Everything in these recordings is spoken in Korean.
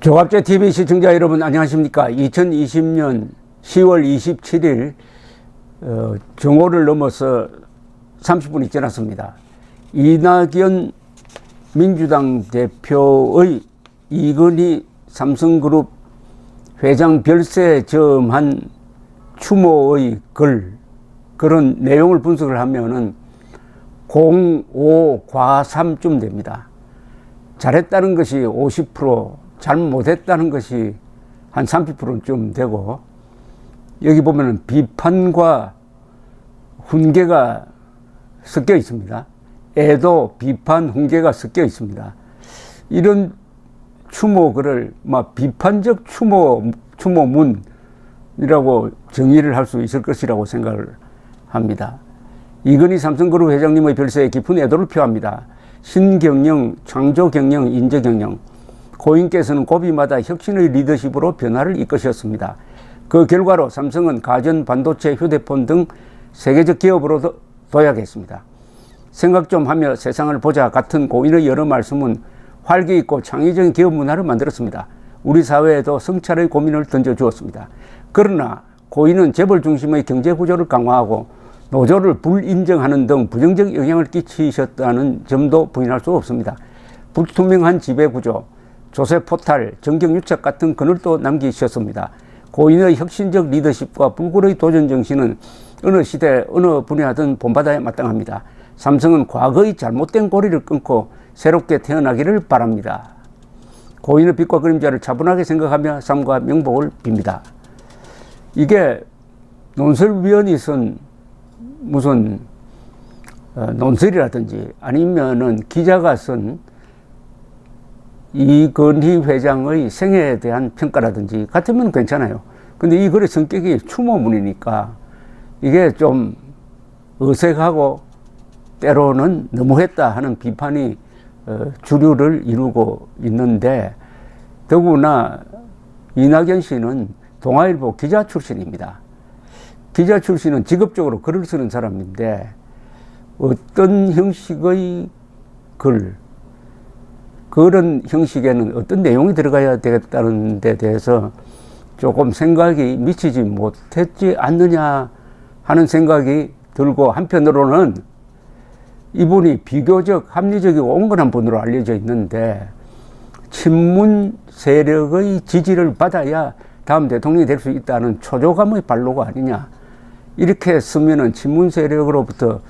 조갑제TV 시청자 여러분 안녕하십니까. 2020년 10월 27일 정오를 넘어서 30분이 지났습니다. 이낙연 민주당 대표의 이건희 삼성그룹 회장 별세에 점한 추모의 그런 내용을 분석을 하면은 05 과3쯤 됩니다. 잘했다는 것이 50%, 잘 못했다는 것이 한 30%쯤 되고, 여기 보면은 비판과 훈계가 섞여 있습니다. 애도, 비판, 훈계가 섞여 있습니다. 이런 추모글을 비판적 추모문이라고 정의를 할 수 있을 것이라고 생각을 합니다. 이건희 삼성그룹 회장님의 별세에 깊은 애도를 표합니다. 신경영, 창조경영, 인재경영. 고인께서는 고비마다 혁신의 리더십으로 변화를 이끄셨습니다. 그 결과로 삼성은 가전, 반도체, 휴대폰 등 세계적 기업으로 도약했습니다. 생각 좀 하며 세상을 보자 같은 고인의 여러 말씀은 활기 있고 창의적인 기업 문화를 만들었습니다. 우리 사회에도 성찰의 고민을 던져주었습니다. 그러나 고인은 재벌 중심의 경제 구조를 강화하고 노조를 불인정하는 등 부정적 영향을 끼치셨다는 점도 부인할 수 없습니다. 불투명한 지배구조, 조세 포탈, 정경유착 같은 그늘도 남기셨습니다. 고인의 혁신적 리더십과 불굴의 도전 정신은 어느 시대, 어느 분야든 본받아야 마땅합니다. 삼성은 과거의 잘못된 고리를 끊고 새롭게 태어나기를 바랍니다. 고인의 빛과 그림자를 차분하게 생각하며 삶과 명복을 빕니다. 이게 논설위원이 쓴 무슨 논설이라든지 아니면은 기자가 쓴 이건희 회장의 생애에 대한 평가라든지 같으면 괜찮아요. 근데 이 글의 성격이 추모문이니까 이게 좀 어색하고 때로는 너무했다 하는 비판이 주류를 이루고 있는데, 더구나 이낙연 씨는 동아일보 기자 출신입니다. 기자 출신은 직업적으로 글을 쓰는 사람인데 어떤 형식의 그런 형식에는 어떤 내용이 들어가야 되겠다는 데 대해서 조금 생각이 미치지 못했지 않느냐 하는 생각이 들고, 한편으로는 이분이 비교적 합리적이고 온건한 분으로 알려져 있는데 친문 세력의 지지를 받아야 다음 대통령이 될 수 있다는 초조감의 발로가 아니냐, 이렇게 쓰면은 친문 세력으로부터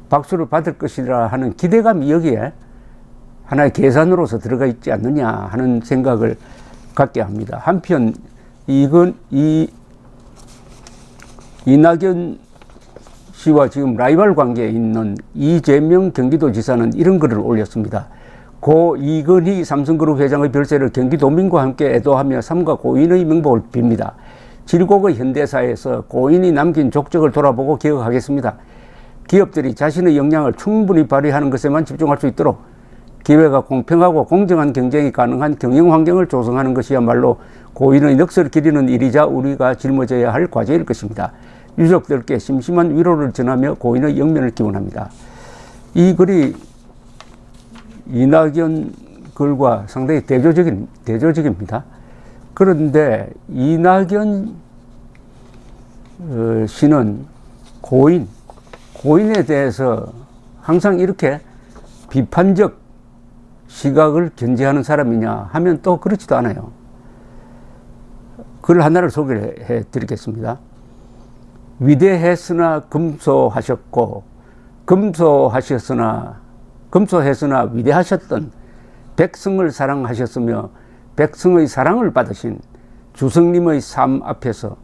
박수를 받을 것이라 하는 기대감이 여기에 하나의 계산으로서 들어가 있지 않느냐 하는 생각을 갖게 합니다. 한편 이낙연 씨와 지금 라이벌 관계에 있는 이재명 경기도지사는 이런 글을 올렸습니다. 고 이건희 삼성그룹 회장의 별세를 경기도민과 함께 애도하며 삼가 고인의 명복을 빕니다. 질곡의 현대사에서 고인이 남긴 족적을 돌아보고 기억하겠습니다. 기업들이 자신의 역량을 충분히 발휘하는 것에만 집중할 수 있도록 기회가 공평하고 공정한 경쟁이 가능한 경영 환경을 조성하는 것이야말로 고인의 넋을 기리는 일이자 우리가 짊어져야 할 과제일 것입니다. 유족들께 심심한 위로를 전하며 고인의 영면을 기원합니다. 이 글이 이낙연 글과 상당히 대조적입니다. 그런데 이낙연 씨는 고인에 대해서 항상 이렇게 비판적 시각을 견지하는 사람이냐 하면 또 그렇지도 않아요. 글 하나를 소개해 드리겠습니다. 위대했으나 금소하셨고 금소했으나 위대하셨던 백성을 사랑하셨으며 백성의 사랑을 받으신 주성님의 삶 앞에서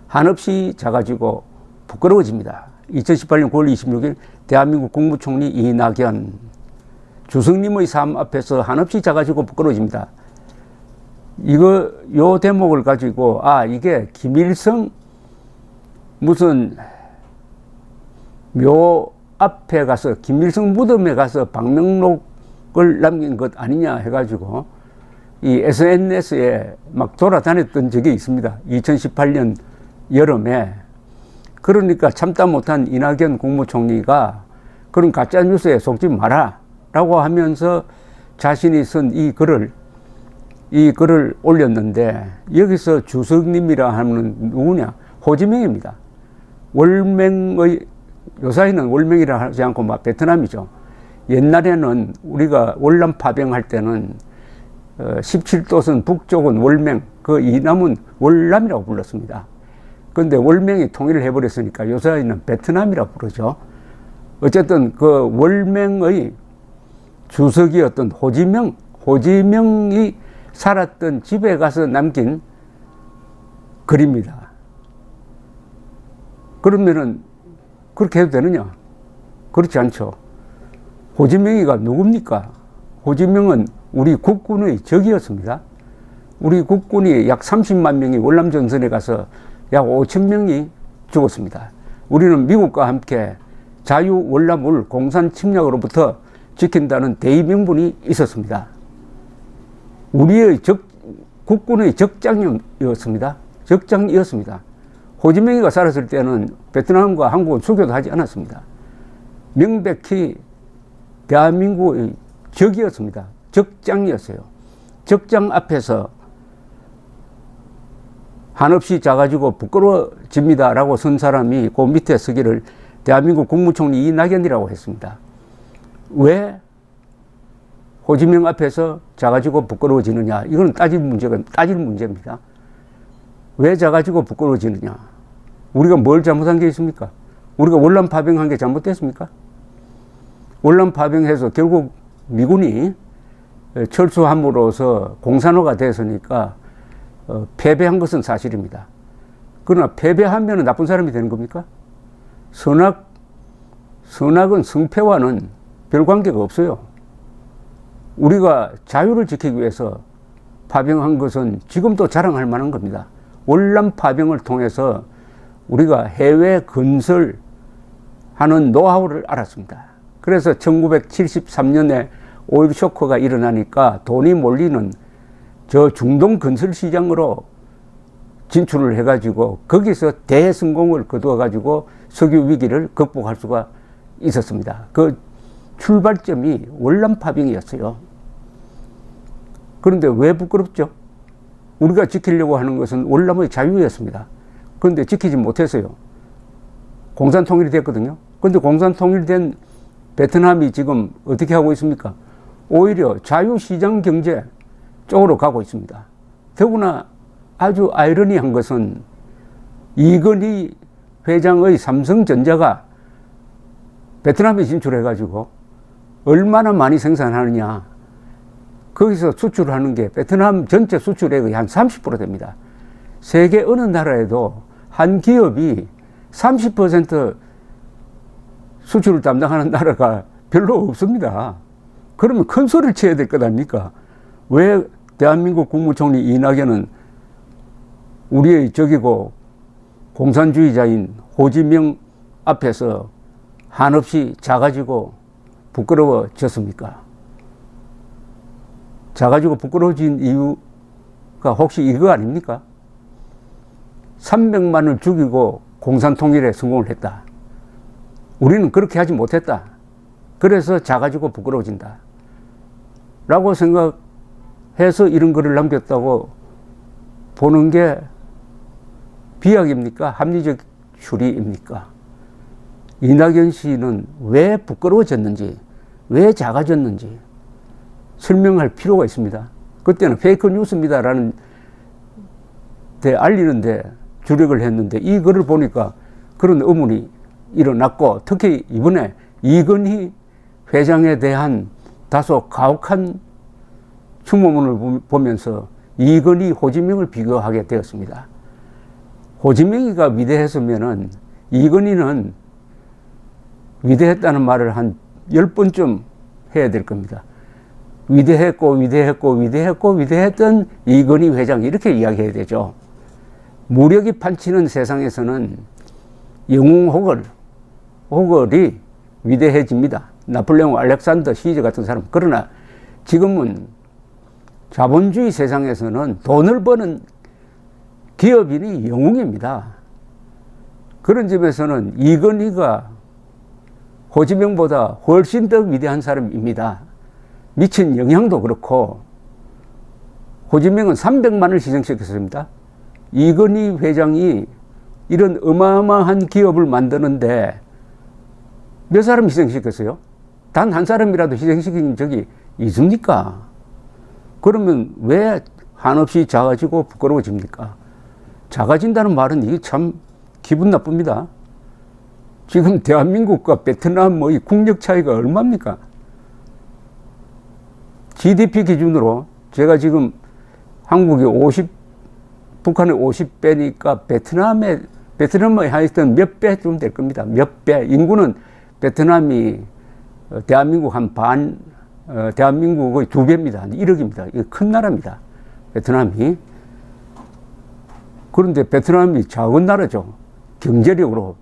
한없이 작아지고 부끄러워집니다. 2018년 9월 26일 대한민국 국무총리 이낙연. 주성님의 삶 앞에서 한없이 작아지고 부끄러워집니다. 요 대목을 가지고 이게 김일성 무슨 묘 앞에 가서 김일성 무덤에 가서 방명록을 남긴 것 아니냐 해가지고 이 SNS에 막 돌아다녔던 적이 있습니다. 2018년 여름에. 그러니까 참다 못한 이낙연 국무총리가 그런 가짜뉴스에 속지 마라 라고 하면서 자신이 쓴 이 글을 이 글을 올렸는데 여기서 주석님이라 하면 누구냐? 호지명입니다. 월맹의 요사이는 월맹이라 하지 않고 막 베트남이죠. 옛날에는 우리가 월남 파병할 때는 17도선 북쪽은 월맹, 그 이남은 월남이라고 불렀습니다. 그런데 월맹이 통일을 해버렸으니까 요사이는 베트남이라고 부르죠. 어쨌든 그 월맹의 주석이었던 호지명이 살았던 집에 가서 남긴 글입니다. 그러면은 그렇게 해도 되느냐? 그렇지 않죠. 호지명이가 누굽니까? 호지명은 우리 국군의 적이었습니다. 우리 국군이 약 30만 명이 월남전선에 가서 약 5천 명이 죽었습니다. 우리는 미국과 함께 자유 월남을 공산 침략으로부터 지킨다는 대의 명분이 있었습니다. 우리의 국군의 적장이었습니다. 적장이었습니다. 호지명이가 살았을 때는 베트남과 한국은 수교도 하지 않았습니다. 명백히 대한민국의 적이었습니다. 적장이었어요. 적장 앞에서 한없이 작아지고 부끄러워집니다 라고 쓴 사람이 그 밑에 서기를 대한민국 국무총리 이낙연이라고 했습니다. 왜 호지명 앞에서 작아지고 부끄러워지느냐? 이건 따질 문제입니다. 왜 작아지고 부끄러워지느냐? 우리가 뭘 잘못한 게 있습니까? 우리가 월남 파병한 게 잘못됐습니까? 월남 파병해서 결국 미군이 철수함으로써 공산화가 됐으니까 패배한 것은 사실입니다. 그러나 패배하면 나쁜 사람이 되는 겁니까? 선악은 승패와는 별 관계가 없어요. 우리가 자유를 지키기 위해서 파병한 것은 지금도 자랑할 만한 겁니다. 월남 파병을 통해서 우리가 해외 건설하는 노하우를 알았습니다. 그래서 1973년에 오일 쇼크가 일어나니까 돈이 몰리는 저 중동 건설 시장으로 진출을 해가지고 거기서 대성공을 거두어가지고 석유 위기를 극복할 수가 있었습니다. 그 출발점이 월남 파병이었어요. 그런데 왜 부끄럽죠? 우리가 지키려고 하는 것은 월남의 자유였습니다. 그런데 지키지 못했어요. 공산 통일이 됐거든요. 그런데 공산 통일된 베트남이 지금 어떻게 하고 있습니까? 오히려 자유시장 경제 쪽으로 가고 있습니다. 더구나 아주 아이러니한 것은 이건희 회장의 삼성전자가 베트남에 진출해가지고 얼마나 많이 생산하느냐. 거기서 수출하는 게 베트남 전체 수출액의 한 30% 됩니다. 세계 어느 나라에도 한 기업이 30% 수출을 담당하는 나라가 별로 없습니다. 그러면 큰 소리를 쳐야 될 것 아닙니까? 왜 대한민국 국무총리 이낙연은 우리의 적이고 공산주의자인 호지명 앞에서 한없이 작아지고 부끄러워졌습니까? 작아지고 부끄러워진 이유가 혹시 이거 아닙니까? 300만을 죽이고 공산통일에 성공을 했다. 우리는 그렇게 하지 못했다. 그래서 작아지고 부끄러워진다. 라고 생각해서 이런 글을 남겼다고 보는 게 비약입니까? 합리적 추리입니까? 이낙연 씨는 왜 부끄러워졌는지, 왜 작아졌는지 설명할 필요가 있습니다. 그때는 페이크 뉴스입니다라는 데 알리는데 주력을 했는데 이 글을 보니까 그런 의문이 일어났고, 특히 이번에 이건희 회장에 대한 다소 가혹한 추모문을 보면서 이건희, 호지명을 비교하게 되었습니다. 호지명이가 위대했으면은 이건희는 위대했다는 말을 한 10번쯤 해야 될 겁니다. 위대했던 이건희 회장, 이렇게 이야기해야 되죠. 무력이 판치는 세상에서는 영웅 호걸이 위대해집니다. 나폴레옹, 알렉산더, 시저 같은 사람. 그러나 지금은 자본주의 세상에서는 돈을 버는 기업인이 영웅입니다. 그런 점에서는 이건희가 호지명보다 훨씬 더 위대한 사람입니다. 미친 영향도 그렇고, 호진명은 300만을 희생시켰습니다. 이건희 회장이 이런 어마어마한 기업을 만드는데 몇 사람 희생시켰어요? 단 한 사람이라도 희생시킨 적이 있습니까? 그러면 왜 한없이 작아지고 부끄러워집니까? 작아진다는 말은 이게 참 기분 나쁩니다. 지금 대한민국과 베트남의 국력 차이가 얼마입니까? GDP 기준으로 제가 지금 한국이 50, 북한의 50배니까 베트남의 하여튼 몇 배쯤 될 겁니다. 몇 배. 인구는 베트남이 대한민국 한 반, 대한민국의 2배입니다. 1억입니다. 이거 큰 나라입니다. 베트남이. 그런데 베트남이 작은 나라죠. 경제력으로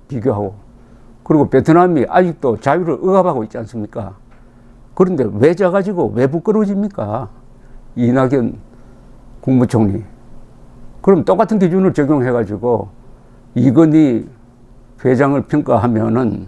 비교하고. 그리고 베트남이 아직도 자유를 억압하고 있지 않습니까? 그런데 왜 작아지고 왜 부끄러워집니까? 이낙연 국무총리. 그럼 똑같은 기준을 적용해가지고 이건희 회장을 평가하면은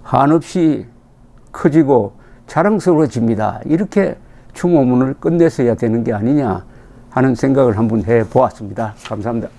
한없이 커지고 자랑스러워집니다. 이렇게 추모문을 끝내서야 되는 게 아니냐 하는 생각을 한번 해보았습니다. 감사합니다.